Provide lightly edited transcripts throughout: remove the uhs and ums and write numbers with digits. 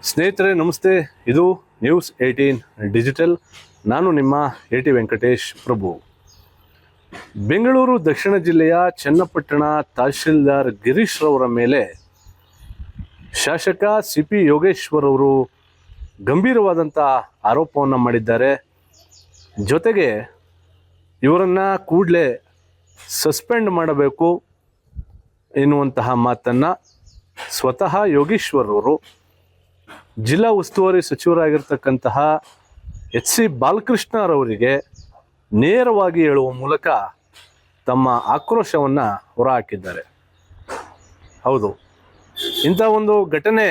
ಸ್ನೇಹಿತರೆ ನಮಸ್ತೆ. ಇದು ನ್ಯೂಸ್ 18 ಡಿಜಿಟಲ್. ನಾನು ನಿಮ್ಮ AT ವೆಂಕಟೇಶ್ ಪ್ರಭು. ಬೆಂಗಳೂರು ದಕ್ಷಿಣ ಜಿಲ್ಲೆಯ ಚನ್ನಪಟ್ಟಣ ತಹಶೀಲ್ದಾರ್ ಗಿರೀಶ್ ರವರ ಮೇಲೆ ಶಾಸಕ CP ಯೋಗೇಶ್ವರ್ ಅವರು ಗಂಭೀರವಾದಂಥ ಆರೋಪವನ್ನು ಮಾಡಿದ್ದಾರೆ. ಜೊತೆಗೆ ಇವರನ್ನು ಕೂಡಲೇ ಸಸ್ಪೆಂಡ್ ಮಾಡಬೇಕು ಎನ್ನುವಂತಹ ಮಾತನ್ನು ಸ್ವತಃ ಯೋಗೇಶ್ವರ್ ಅವರು ಜಿಲ್ಲಾ ಉಸ್ತುವಾರಿ ಸಚಿವರಾಗಿರ್ತಕ್ಕಂತಹ HC ಬಾಲಕೃಷ್ಣರವರಿಗೆ ನೇರವಾಗಿ ಹೇಳುವ ಮೂಲಕ ತಮ್ಮ ಆಕ್ರೋಶವನ್ನು ಹೊರಹಾಕಿದ್ದಾರೆ. ಹೌದು, ಇಂಥ ಒಂದು ಘಟನೆ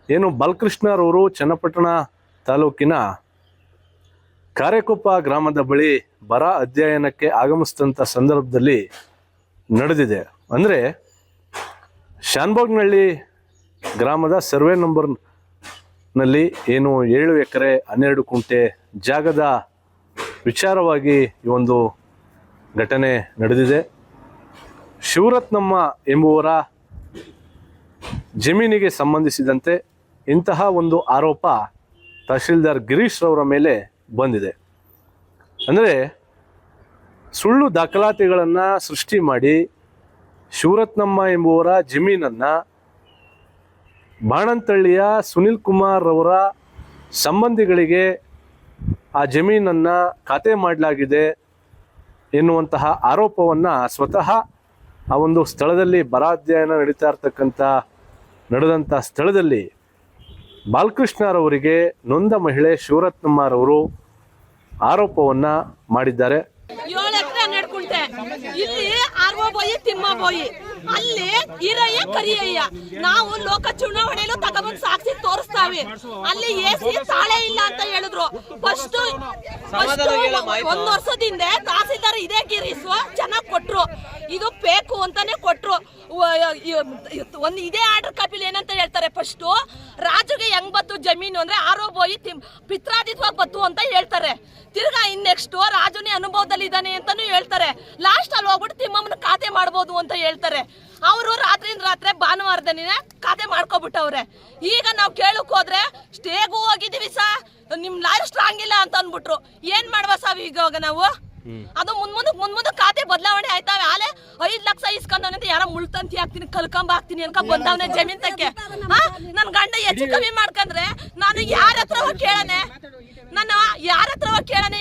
ಏನು ಬಾಲಕೃಷ್ಣರವರು ಚನ್ನಪಟ್ಟಣ ತಾಲೂಕಿನ ಕಾರೆಕೊಪ್ಪ ಗ್ರಾಮದ ಬಳಿ ಬರ ಅಧ್ಯಯನಕ್ಕೆ ಆಗಮಿಸಿದಂಥ ಸಂದರ್ಭದಲ್ಲಿ ನಡೆದಿದೆ. ಅಂದರೆ ಶಾನ್ಭೋಗ್ನಹಳ್ಳಿ ಗ್ರಾಮದ ಸರ್ವೆ ನಂಬರ್ನಲ್ಲಿ ಏನು 7 ಎಕರೆ 12 ಕುಂಟೆ ಜಾಗದ ವಿಚಾರವಾಗಿ ಈ ಒಂದು ಘಟನೆ ನಡೆದಿದೆ. ಶಿವರತ್ನಮ್ಮ ಎಂಬುವರ ಜಮೀನಿಗೆ ಸಂಬಂಧಿಸಿದಂತೆ ಇಂತಹ ಒಂದು ಆರೋಪ ತಹಶೀಲ್ದಾರ್ ಗಿರೀಶ್ ರವರ ಮೇಲೆ ಬಂದಿದೆ. ಅಂದರೆ ಸುಳ್ಳು ದಾಖಲಾತಿಗಳನ್ನು ಸೃಷ್ಟಿ ಮಾಡಿ ಶಿವರತ್ನಮ್ಮ ಎಂಬುವರ ಜಮೀನನ್ನು ಬಾಣಂತಳ್ಳಿಯ ಸುನಿಲ್ ಕುಮಾರ್ ಅವರ ಸಂಬಂಧಿಗಳಿಗೆ ಆ ಜಮೀನನ್ನು ಖಾತೆ ಮಾಡಲಾಗಿದೆ ಎನ್ನುವಂತಹ ಆರೋಪವನ್ನು ಸ್ವತಃ ಆ ಒಂದು ಸ್ಥಳದಲ್ಲಿ ಬರಾಧ್ಯಯನ ನಡೆದಂಥ ಸ್ಥಳದಲ್ಲಿ ಬಾಲಕೃಷ್ಣರವರಿಗೆ ನೊಂದ ಮಹಿಳೆ ಶಿವರತ್ನಮ್ಮರವರು ಆರೋಪವನ್ನು ಮಾಡಿದ್ದಾರೆ. 7 ಎಕರೆ 12 ಕುಂಟೆ ಇಲ್ಲಿ ಆರ್ವ ಬೋಯಿ ತಿಮ್ಮ ಬೋಯಿ ಅಲ್ಲಿ ಹಿರಯ್ಯ ಕರಿಯಯ್ಯ ನಾವು ಲೋಕ ಚುನಾವಣೆಯಲ್ಲೂ ತಗೊಂಡ್ಬಂದು ಸಾಕ್ಷಿ ತೋರಿಸ್ತಾವೆ. ಅಲ್ಲಿ AC ತಾಳೆ ಇಲ್ಲ ಅಂತ ಹೇಳಿದ್ರು. ಫಸ್ಟ್ 1 ವರ್ಷದಿಂದ ತಹಸೀಲ್ದಾರ್ ಇದೇ ಗಿರೀಶ್ ಚೆನ್ನಾಗಿ ಕೊಟ್ರು, ಇದು ಬೇಕು ಅಂತಾನೆ ಕೊಟ್ರು. ಒಂದು ಇದೇ ಆರ್ಡರ್ ಕಾಪಿಲಿ ಏನಂತ ಹೇಳ್ತಾರೆ, ಫಸ್ಟ್ ರಾಜುಗೆ ಹೆಂಗ್ ಬತ್ತು ಜಮೀನು ಅಂದ್ರೆ ಆರೋ ಬೋಯಿ ಪಿತ್ರಾದಿತ್ವಾಗಿ ಬತ್ತು ಅಂತ ಹೇಳ್ತಾರೆ. ತಿರ್ಗಾ ನೆಕ್ಸ್ಟ್ ರಾಜುನೇ ಅನುಭವದಲ್ಲಿ ಇದ್ದಾನೆ ಅಂತಾನು ಹೇಳ್ತಾರೆ. ಲಾಸ್ಟ್ ಅಲ್ಲಿ ಹೋಗ್ಬಿಟ್ಟು ತಿಮ್ಮಮ್ಮನ ಖಾತೆ ಮಾಡ್ಬೋದು ಅಂತ ಹೇಳ್ತಾರೆ. ಅವರು ರಾತ್ರಿಯಿಂದ ರಾತ್ರಿ ಭಾನುವಾರದನೇ ಖಾತೆ ಮಾಡ್ಕೊಬಿಟ್ಟವ್ರೆ. ಈಗ ನಾವು ಕೇಳಕ್ ಹೋದ್ರೆ ಸ್ಟೇಗೂ ಹೋಗಿದೀವಿ ನಿಮ್ ಲಾಯರ್ ಸ್ಟ್ರಾಂಗ್ ಇಲ್ಲ ಅಂತ ಅಂದ್ಬಿಟ್ರು. ಏನ್ ಮಾಡುವ ಈಗ ನಾವು ಅದು ಮುಂದ್ ಖಾತೆ ಬದಲಾವಣೆ ಆಯ್ತಾವೆ. ಆಲೆ 5 ಲಕ್ಷ ಇಸ್ಕೊಂಡವನಂತ ಯಾರ ಮುಳ್ತಂತಿ ಹಾಕ್ತೀನಿ ಕಲ್ಕೊಂಬ ಹಾಕ್ತೀನಿ ಅನ್ಕ ಬಂದವನೇ ಜಮೀನ್ ತಕ್ಕೆ. ನನ್ ಗಂಡ ಹೆಚ್ಚು ಕಮ್ಮಿ ಮಾಡ್ಕಂದ್ರೆ ನಾನು ಯಾರ ಹತ್ರ ಕೇಳನೆ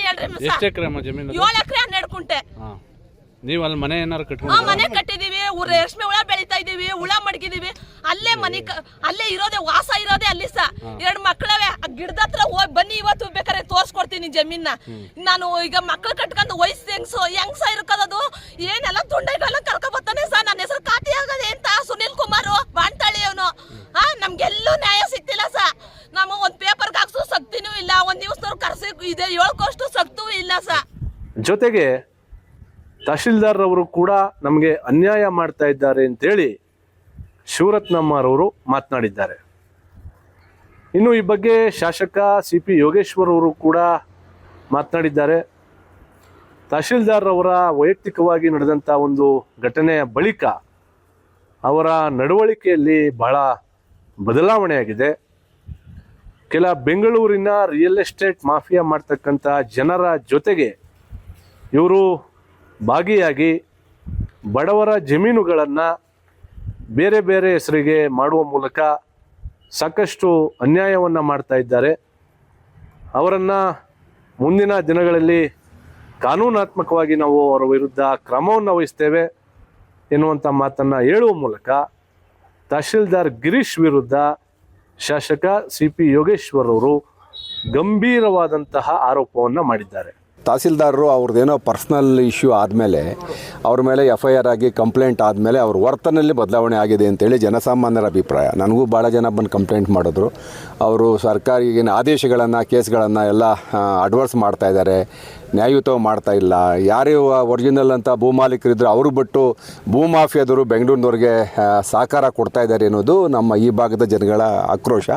ಹೇಳ್ರಿ. 7 ಎಕರೆ 12 ಕುಂಟೆ. ನೀವು ಅಲ್ಲಿ ಮನೆ ಏನಾರು ಕಟ್ಕೊಂಡು ಮನೆ ಕಟ್ಟಿದೀವಿ, ರೇಷ್ಮೆ ಹುಳ ಬೆಳಿತಾ ಇದೀವಿ, ಹುಳ ಮಡಗಿದೀವಿ. ಅಲ್ಲೇ ಅಲ್ಲೇ ಇರೋದೇ ವಾಸ ಇರೋದೇ ಅಲ್ಲಿ 2 ಮಕ್ಕಳವೆ. ಗಿಡದ ಹತ್ರ ಹೋಗಿ ಬನ್ನಿ, ಇವತ್ತು ಬೇಕಾದ್ರೆ ತೋರ್ಸ್ಕೊಡ್ತೀನಿ ಜಮೀನ. ನಾನು ಈಗ ಮಕ್ಳು ಕಟ್ಕೊಂಡು ವಯಸ್ಸು ಹೆಂಗ್ಸ ಇರ್ಕೋದು ಏನೆಲ್ಲ ತುಂಡೆಲ್ಲ ಕರ್ಕೊಬರ್ತಾನೆ ನನ್ನ ಹೆಸರು ಖಾತೆ ಆಗದೆ ಅಂತ ಸುನಿಲ್ ಕುಮಾರ್ ಬಾಣ್ತಾಳಿ ಅವನು. ನಮ್ಗೆಲ್ಲೂ ನ್ಯಾಯ ಸಿಗ್ತಿಲ್ಲ ನಾವು ಒಂದ್ ಪೇಪರ್ಗೆ ಹಾಕ್ಸು ಸಕ್ತಿನೂ ಇಲ್ಲ, ಒಂದ್ ದಿವಸದವ್ರು ಕರ್ಸಿ ಇದೆ 7 ಕೋಷ್ಟು ಸಕ್ತೂ ಇಲ್ಲ ಜೊತೆಗೆ ತಹಶೀಲ್ದಾರ್ ಅವರು ಕೂಡ ನಮಗೆ ಅನ್ಯಾಯ ಮಾಡ್ತಾ ಇದ್ದಾರೆ ಅಂತೇಳಿ ಶಿವರತ್ನಮ್ಮರವರು ಮಾತನಾಡಿದ್ದಾರೆ. ಇನ್ನು ಈ ಬಗ್ಗೆ ಶಾಸಕ CP ಯೋಗೇಶ್ವರ್ ಅವರು ಕೂಡ ಮಾತನಾಡಿದ್ದಾರೆ. ತಹಶೀಲ್ದಾರ್ ಅವರ ವೈಯಕ್ತಿಕವಾಗಿ ನಡೆದಂಥ ಒಂದು ಘಟನೆಯ ಬಳಿಕ ಅವರ ನಡವಳಿಕೆಯಲ್ಲಿ ಬಹಳ ಬದಲಾವಣೆಯಾಗಿದೆ. ಕೆಲ ಬೆಂಗಳೂರಿನ ರಿಯಲ್ ಎಸ್ಟೇಟ್ ಮಾಫಿಯಾ ಮಾಡ್ತಕ್ಕಂಥ ಜನರ ಜೊತೆಗೆ ಇವರು ಭಾಗಿಯಾಗಿ ಬಡವರ ಜಮೀನುಗಳನ್ನು ಬೇರೆ ಬೇರೆ ಹೆಸರಿಗೆ ಮಾಡುವ ಮೂಲಕ ಸಾಕಷ್ಟು ಅನ್ಯಾಯವನ್ನು ಮಾಡ್ತಾ ಇದ್ದಾರೆ. ಅವರನ್ನು ಮುಂದಿನ ದಿನಗಳಲ್ಲಿ ಕಾನೂನಾತ್ಮಕವಾಗಿ ನಾವು ಅವರ ವಿರುದ್ಧ ಕ್ರಮವನ್ನು ವಹಿಸ್ತೇವೆ ಎನ್ನುವಂಥ ಮಾತನ್ನು ಹೇಳುವ ಮೂಲಕ ತಹಶೀಲ್ದಾರ್ ಗಿರೀಶ್ ವಿರುದ್ಧ ಶಾಸಕ CP ಯೋಗೇಶ್ವರ್ ಅವರು ಗಂಭೀರವಾದಂತಹ ಆರೋಪವನ್ನು ಮಾಡಿದ್ದಾರೆ. ತಹಸೀಲ್ದಾರರು ಅವ್ರದ್ದೇನೋ ಪರ್ಸ್ನಲ್ ಇಶ್ಯೂ ಆದಮೇಲೆ ಅವ್ರ ಮೇಲೆ FIR ಆಗಿ ಕಂಪ್ಲೇಂಟ್ ಆದಮೇಲೆ ಅವ್ರ ವರ್ತನೆಯಲ್ಲಿ ಬದಲಾವಣೆ ಆಗಿದೆ ಅಂತೇಳಿ ಜನಸಾಮಾನ್ಯರ ಅಭಿಪ್ರಾಯ. ನನಗೂ ಭಾಳ ಜನ ಬಂದು ಕಂಪ್ಲೇಂಟ್ ಮಾಡಿದ್ರು. ಅವರು ಸರ್ಕಾರಿ ಆದೇಶಗಳನ್ನು ಕೇಸ್ಗಳನ್ನು ಎಲ್ಲ ಅಡ್ವರ್ಸ್ ಮಾಡ್ತಾ ಇದ್ದಾರೆ, ನ್ಯಾಯಯುತವಾಗಿ ಮಾಡ್ತಾ ಇಲ್ಲ. ಯಾರೇ ಒರಿಜಿನಲ್ ಅಂತ ಭೂಮಾಲೀಕರಿದ್ದರು ಅವರು ಬಿಟ್ಟು ಭೂಮಾಫಿಯಾದವರು ಬೆಂಗಳೂರಿನವ್ರಿಗೆ ಸಹಕಾರ ಕೊಡ್ತಾ ಇದ್ದಾರೆ ಅನ್ನೋದು ನಮ್ಮ ಈ ಭಾಗದ ಜನಗಳ ಆಕ್ರೋಶ.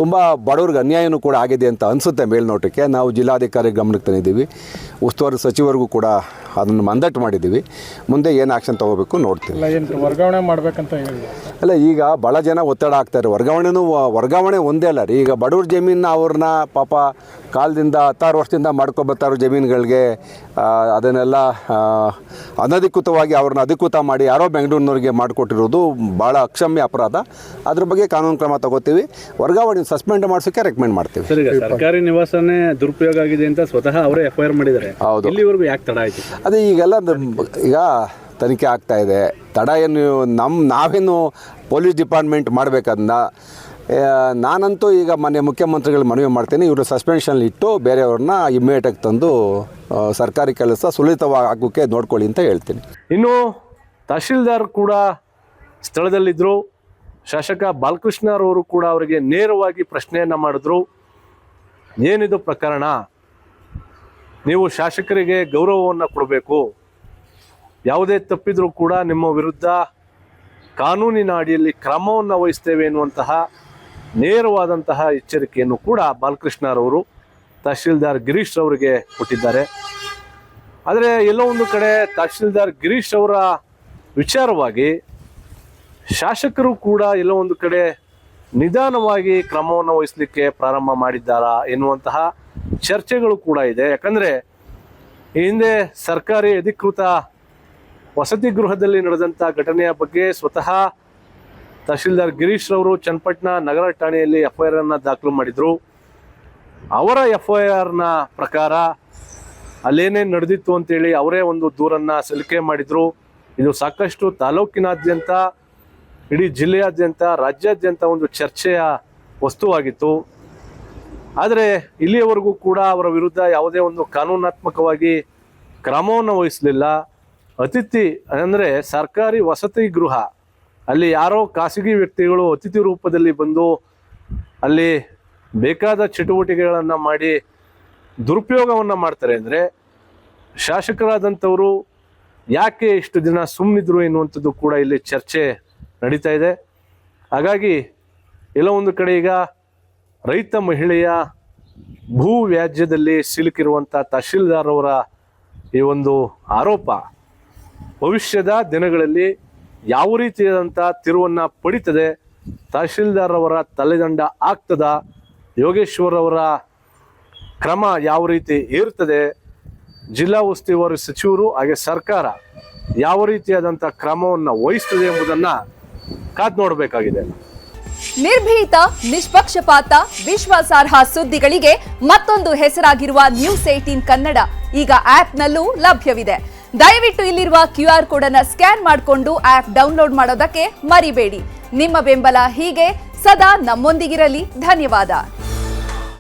ತುಂಬ ಬಡವ್ರಿಗೆ ಅನ್ಯಾಯನೂ ಕೂಡ ಆಗಿದೆ ಅಂತ ಅನಿಸುತ್ತೆ ಮೇಲ್ನೋಟಕ್ಕೆ. ನಾವು ಜಿಲ್ಲಾಧಿಕಾರಿ ಗಮನಕ್ಕೆ ತಂದಿದ್ದೀವಿ, ಉಸ್ತುವಾರಿ ಸಚಿವರಿಗೂ ಕೂಡ ಅದನ್ನು ಮಂದಟ್ಟು ಮಾಡಿದ್ದೀವಿ. ಮುಂದೆ ಏನು ಆ್ಯಕ್ಷನ್ ತೊಗೋಬೇಕು ನೋಡ್ತೀವಿ. ವರ್ಗಾವಣೆ ಮಾಡಬೇಕಂತ ಹೇಳಿ ಅಲ್ಲ, ಈಗ ಭಾಳ ಜನ ಒತ್ತಡ ಆಗ್ತಾರೆ. ವರ್ಗಾವಣೆ ಒಂದೇ ಅಲ್ಲ ರೀ. ಈಗ ಬಡವ್ರ ಜಮೀನ ಅವ್ರನ್ನ ಪಾಪ ಕಾಲದಿಂದ 16 ವರ್ಷದಿಂದ ಮಾಡ್ಕೊಬರ್ತಾರೋ ಜಮೀನುಗಳಿಗೆ ಅದನ್ನೆಲ್ಲ ಅನಧಿಕೃತವಾಗಿ ಅವ್ರನ್ನ ಅಧಿಕೃತ ಮಾಡಿ ಯಾರೋ ಬೆಂಗಳೂರಿನವ್ರಿಗೆ ಮಾಡಿಕೊಟ್ಟಿರೋದು ಭಾಳ ಅಕ್ಷಮ್ಯ ಅಪರಾಧ. ಅದ್ರ ಬಗ್ಗೆ ಕಾನೂನು ಕ್ರಮ ತಗೋತೀವಿ. ವರ್ಗಾವಣೆ ಸಸ್ಪೆಂಡ್ ಮಾಡಿಸೋಕ್ಕೆ ರೆಕಮೆಂಡ್ ಮಾಡ್ತೀವಿ. ಸರ್, ಈಗ ಸರ್ಕಾರಿ ನಿವಾಸನೇ ದುರುಪಯೋಗ ಆಗಿದೆ ಅಂತ ಸ್ವತಃ ಅವರೇ FIR ಮಾಡಿದ್ದಾರೆ. ಹೌದು. ಇಲ್ಲಿವರೆಗೂ ಯಾಕೆ ತಡ ಆಯಿತು? ಅದೇ ಈಗೆಲ್ಲ ಈಗ ತನಿಖೆ ಆಗ್ತಾ ಇದೆ. ತಡ ಏನು ನಾವೇನು ಪೊಲೀಸ್ ಡಿಪಾರ್ಟ್ಮೆಂಟ್ ಮಾಡಬೇಕದನ್ನ. ನಾನಂತೂ ಈಗ ಮೊನ್ನೆ ಮುಖ್ಯಮಂತ್ರಿಗಳು ಮನವಿ ಮಾಡ್ತೀನಿ, ಇವರು ಸಸ್ಪೆನ್ಷನ್ ಇಟ್ಟು ಬೇರೆಯವ್ರನ್ನ ಇಮ್ಮಿಡಿಯೇಟಾಗಿ ತಂದು ಸರ್ಕಾರಿ ಕೆಲಸ ಸುಲಿತವಾಗಿ ಆಗೋಕ್ಕೆ ನೋಡ್ಕೊಳ್ಳಿ ಅಂತ ಹೇಳ್ತೀನಿ. ಇನ್ನು ತಹಶೀಲ್ದಾರ್ ಕೂಡ ಸ್ಥಳದಲ್ಲಿದ್ದರು. ಶಾಸಕ ಬಾಲಕೃಷ್ಣರವರು ಕೂಡ ಅವರಿಗೆ ನೇರವಾಗಿ ಪ್ರಶ್ನೆಯನ್ನು ಮಾಡಿದ್ರು. ಏನಿದು ಪ್ರಕರಣ? ನೀವು ಶಾಸಕರಿಗೆ ಗೌರವವನ್ನು ಕೊಡಬೇಕು. ಯಾವುದೇ ತಪ್ಪಿದ್ರೂ ಕೂಡ ನಿಮ್ಮ ವಿರುದ್ಧ ಕಾನೂನಿನ ಅಡಿಯಲ್ಲಿ ಕ್ರಮವನ್ನು ವಹಿಸ್ತೇವೆ ಎನ್ನುವಂತಹ ನೇರವಾದಂತಹ ಎಚ್ಚರಿಕೆಯನ್ನು ಕೂಡ ಬಾಲಕೃಷ್ಣರವರು ತಹಶೀಲ್ದಾರ್ ಗಿರೀಶ್ ಅವರಿಗೆ ಕೊಟ್ಟಿದ್ದಾರೆ. ಆದರೆ ಎಲ್ಲೋ ಒಂದು ಕಡೆ ತಹಶೀಲ್ದಾರ್ ಗಿರೀಶ್ ಅವರ ವಿಚಾರವಾಗಿ ಶಾಸಕರು ಕೂಡ ಎಲ್ಲೋ ಒಂದು ಕಡೆ ನಿಧಾನವಾಗಿ ಕ್ರಮವನ್ನು ವಹಿಸಲಿಕ್ಕೆ ಪ್ರಾರಂಭ ಮಾಡಿದ್ದಾರಾ ಎನ್ನುವಂತಹ ಚರ್ಚೆಗಳು ಕೂಡ ಇದೆ. ಯಾಕಂದರೆ ಈ ಹಿಂದೆ ಸರ್ಕಾರಿ ಅಧಿಕೃತ ವಸತಿ ಗೃಹದಲ್ಲಿ ನಡೆದಂಥ ಘಟನೆಯ ಬಗ್ಗೆ ಸ್ವತಃ ತಹಶೀಲ್ದಾರ್ ಗಿರೀಶ್ ರವರು ಚನ್ನಪಟ್ಟಣ ನಗರ ಠಾಣೆಯಲ್ಲಿ FIR ಅನ್ನು ದಾಖಲು ಮಾಡಿದರು. ಅವರ FIR ಪ್ರಕಾರ ಅಲ್ಲೇನೇನು ನಡೆದಿತ್ತು ಅಂತೇಳಿ ಅವರೇ ಒಂದು ದೂರನ್ನು ಸಲ್ಲಿಕೆ ಮಾಡಿದರು. ಇದು ಸಾಕಷ್ಟು ತಾಲೂಕಿನಾದ್ಯಂತ, ಇಡೀ ಜಿಲ್ಲೆಯಾದ್ಯಂತ, ರಾಜ್ಯಾದ್ಯಂತ ಒಂದು ಚರ್ಚೆಯ ವಸ್ತುವಾಗಿತ್ತು. ಆದರೆ ಇಲ್ಲಿಯವರೆಗೂ ಕೂಡ ಅವರ ವಿರುದ್ಧ ಯಾವುದೇ ಒಂದು ಕಾನೂನಾತ್ಮಕವಾಗಿ ಕ್ರಮವನ್ನು ವಹಿಸಲಿಲ್ಲ. ಅತಿಥಿ ಅಂದರೆ ಸರ್ಕಾರಿ ವಸತಿ ಗೃಹ, ಅಲ್ಲಿ ಯಾರೋ ಖಾಸಗಿ ವ್ಯಕ್ತಿಗಳು ಅತಿಥಿ ರೂಪದಲ್ಲಿ ಬಂದು ಅಲ್ಲಿ ಬೇಕಾದ ಚಟುವಟಿಕೆಗಳನ್ನು ಮಾಡಿ ದುರುಪಯೋಗವನ್ನು ಮಾಡ್ತಾರೆ ಅಂದರೆ ಶಾಸಕರಾದಂಥವರು ಯಾಕೆ ಇಷ್ಟು ದಿನ ಸುಮ್ಮನಿದ್ರು ಎನ್ನುವಂಥದ್ದು ಕೂಡ ಇಲ್ಲಿ ಚರ್ಚೆ ನಡೀತಾ ಇದೆ. ಹಾಗಾಗಿ ಎಲ್ಲೋ ಒಂದು ಕಡೆ ಈಗ ರೈತ ಮಹಿಳೆಯ ಭೂ ವ್ಯಾಜ್ಯದಲ್ಲಿ ಸಿಲುಕಿರುವಂಥ ತಹಶೀಲ್ದಾರ್ ಅವರ ಈ ಒಂದು ಆರೋಪ ಭವಿಷ್ಯದ ದಿನಗಳಲ್ಲಿ ಯಾವ ರೀತಿಯಾದಂಥ ತಿರುವನ್ನು ಪಡಿತದೆ, ತಹಶೀಲ್ದಾರ್ ಅವರ ತಲೆದಂಡ ಆಗ್ತದ, ಯೋಗೇಶ್ವರ್ ಅವರ ಕ್ರಮ ಯಾವ ರೀತಿ ಇರ್ತದೆ, ಜಿಲ್ಲಾ ಉಸ್ತುವಾರಿ ಸಚಿವರು ಹಾಗೆ ಸರ್ಕಾರ ಯಾವ ರೀತಿಯಾದಂಥ ಕ್ರಮವನ್ನು ವಹಿಸ್ತದೆ ಎಂಬುದನ್ನು ಕಾದು ನೋಡಬೇಕಾಗಿದೆ. ನಿರ್ಭೀತ, ನಿಷ್ಪಕ್ಷಪಾತ, ವಿಶ್ವಾಸಾರ್ಹ ಸುದ್ದಿಗಳಿಗೆ ಮತ್ತೊಂದು ಹೆಸರಾಗಿರುವ News18 ಕನ್ನಡ ಈಗ ಆಪ್ನಲ್ಲೂ ಲಭ್ಯವಿದೆ. ದಯವಿಟ್ಟು ಇಲ್ಲಿರುವ QR ಕೋಡ್ ಅನ್ನು ಸ್ಕ್ಯಾನ್ ಮಾಡಿಕೊಂಡು ಆಪ್ ಡೌನ್ಲೋಡ್ ಮಾಡೋದಕ್ಕೆ ಮರಿಬೇಡಿ. ನಿಮ್ಮ ಬೆಂಬಲ ಹೀಗೆ ಸದಾ ನಮ್ಮೊಂದಿಗಿರಲಿ. ಧನ್ಯವಾದ.